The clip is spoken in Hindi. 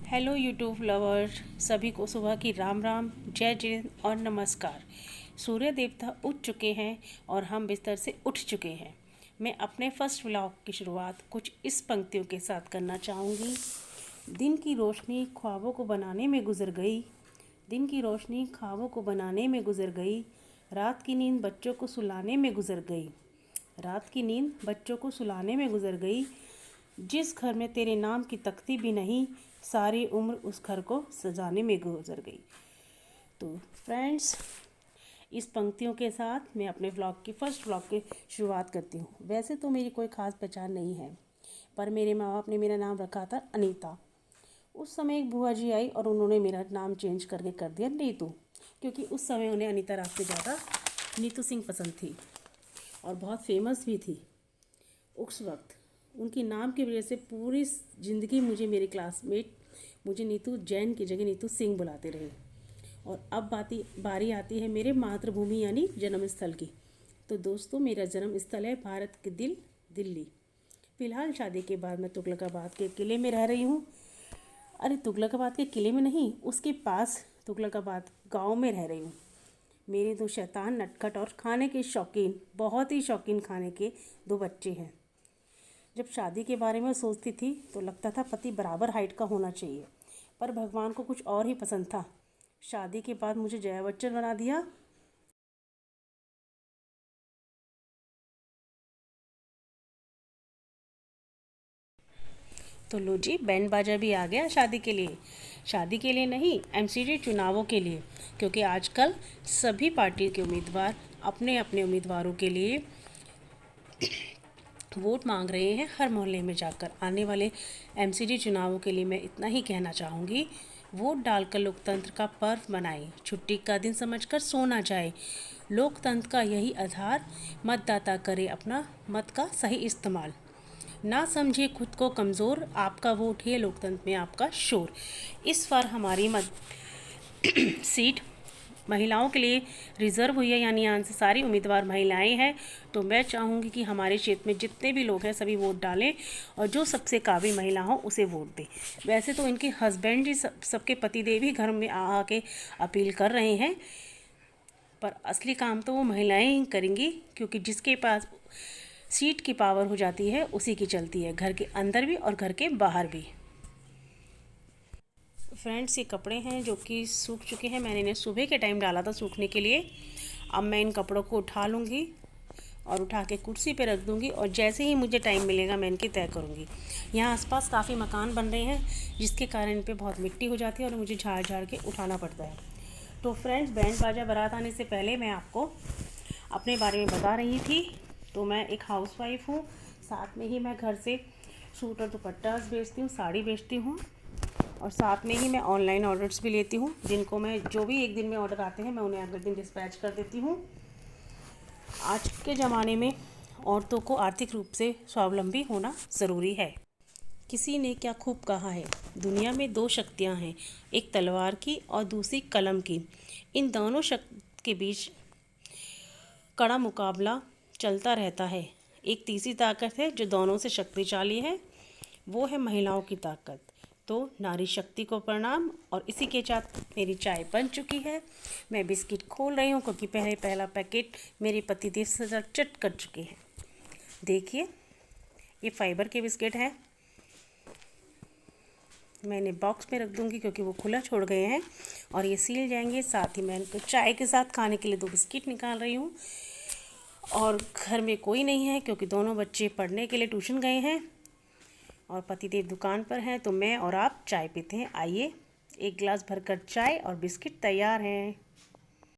हेलो यूट्यूब लवर्स, सभी को सुबह की राम राम, जय जय और नमस्कार। सूर्य देवता उठ चुके हैं और हम बिस्तर से उठ चुके हैं। मैं अपने फर्स्ट व्लॉग की शुरुआत कुछ इस पंक्तियों के साथ करना चाहूँगी। दिन की रोशनी ख्वाबों को बनाने में गुजर गई, दिन की रोशनी ख्वाबों को बनाने में गुजर गई, रात की नींद बच्चों को सुलाने में गुजर गई, रात की नींद बच्चों को सुलाने में गुजर गई। जिस घर में तेरे नाम की तख्ती भी नहीं, सारी उम्र उस घर को सजाने में गुजर गई। तो फ्रेंड्स, इस पंक्तियों के साथ मैं अपने व्लॉग की फर्स्ट व्लॉग की शुरुआत करती हूँ। वैसे तो मेरी कोई ख़ास पहचान नहीं है, पर मेरे माँ बाप ने मेरा नाम रखा था अनीता। उस समय एक बुआ जी आई और उन्होंने मेरा नाम चेंज करके कर दिया नीतू, क्योंकि उस समय उन्हें अनीता राव से ज़्यादा नीतू सिंह पसंद थी और बहुत फेमस भी थी उस वक्त। उनकी नाम की वजह से पूरी ज़िंदगी मुझे मेरे क्लासमेट मुझे नीतू जैन की जगह नीतू सिंह बुलाते रहे। और अब बारी आती है मेरे मातृभूमि यानी जन्म स्थल की। तो दोस्तों, मेरा जन्म स्थल है भारत के दिल्ली। फ़िलहाल शादी के बाद मैं तुगलकाबाद के किले में रह रही हूँ। अरे, तुगलकाबाद के किले में नहीं, उसके पास तुगलकाबाद गाँव में रह रही हूँ। मेरे दो शैतान, नटखट और खाने के शौकीन, बहुत ही शौकीन खाने के दो बच्चे हैं। जब शादी के बारे में सोचती थी तो लगता था पति बराबर हाइट का होना चाहिए, पर भगवान को कुछ और ही पसंद था। शादी के बाद मुझे जया बच्चन बना दिया। तो लो जी, बैंड बाजा भी आ गया शादी के लिए। शादी के लिए नहीं, एमसीडी चुनावों के लिए, क्योंकि आजकल सभी पार्टी के उम्मीदवार अपने अपने उम्मीदवारों के लिए वोट मांग रहे हैं हर मोहल्ले में जाकर। आने वाले एमसीडी चुनावों के लिए मैं इतना ही कहना चाहूँगी, वोट डालकर लोकतंत्र का पर्व मनाएं, छुट्टी का दिन समझकर सोना जाए। लोकतंत्र का यही आधार, मतदाता करे अपना मत का सही इस्तेमाल, ना समझे खुद को कमज़ोर, आपका वोट है लोकतंत्र में आपका शोर। इस बार हमारी सीट महिलाओं के लिए रिज़र्व हुई है, यानी यहाँ से सारी उम्मीदवार महिलाएं हैं। तो मैं चाहूँगी कि हमारे क्षेत्र में जितने भी लोग हैं सभी वोट डालें और जो सबसे काबिल महिला हो उसे वोट दें। वैसे तो इनके हस्बैंड ही सबके पतिदेव ही घर में आ के अपील कर रहे हैं, पर असली काम तो वो महिलाएं ही करेंगी, क्योंकि जिसके पास सीट की पावर हो जाती है उसी की चलती है, घर के अंदर भी और घर के बाहर भी। फ्रेंड्स, ये कपड़े हैं जो कि सूख चुके हैं। मैंने इन्हें सुबह के टाइम डाला था सूखने के लिए। अब मैं इन कपड़ों को उठा लूँगी और उठा के कुर्सी पे रख दूँगी, और जैसे ही मुझे टाइम मिलेगा मैं इनकी तय करूँगी। यहाँ आसपास काफ़ी मकान बन रहे हैं, जिसके कारण इन पर बहुत मिट्टी हो जाती है और मुझे झाड़ झाड़ के उठाना पड़ता है। तो फ्रेंड्स, बैंड बाजा बारात आने से पहले मैं आपको अपने बारे में बता रही थी। तो मैं एक हाउसवाइफ हूँ, साथ में ही मैं घर से सूट और दुपट्टा बेचती हूँ, साड़ी बेचती हूँ, और साथ में ही मैं ऑनलाइन ऑर्डर्स भी लेती हूँ, जिनको मैं जो भी एक दिन में ऑर्डर आते हैं मैं उन्हें अगले दिन डिस्पैच कर देती हूँ। आज के ज़माने में औरतों को आर्थिक रूप से स्वावलंबी होना ज़रूरी है। किसी ने क्या खूब कहा है, दुनिया में दो शक्तियाँ हैं, एक तलवार की और दूसरी कलम की। इन दोनों शक्ति के बीच कड़ा मुकाबला चलता रहता है। एक तीसरी ताकत है जो दोनों से शक्तिशाली है, वो है महिलाओं की ताकत। तो नारी शक्ति को प्रणाम। और इसी के साथ मेरी चाय बन चुकी है। मैं बिस्किट खोल रही हूँ, क्योंकि पहला पैकेट मेरे पतिदेव से चट कर चुके हैं। देखिए, ये फाइबर के बिस्किट हैं। मैंने बॉक्स में रख दूँगी क्योंकि वो खुला छोड़ गए हैं और ये सील जाएंगे। साथ ही मैं इनको चाय के साथ खाने के लिए दो बिस्किट निकाल रही हूँ। और घर में कोई नहीं है, क्योंकि दोनों बच्चे पढ़ने के लिए ट्यूशन गए हैं और पतिदेव दुकान पर हैं। तो मैं और आप चाय पीते हैं। आइए, एक गिलास भरकर चाय और बिस्किट तैयार हैं।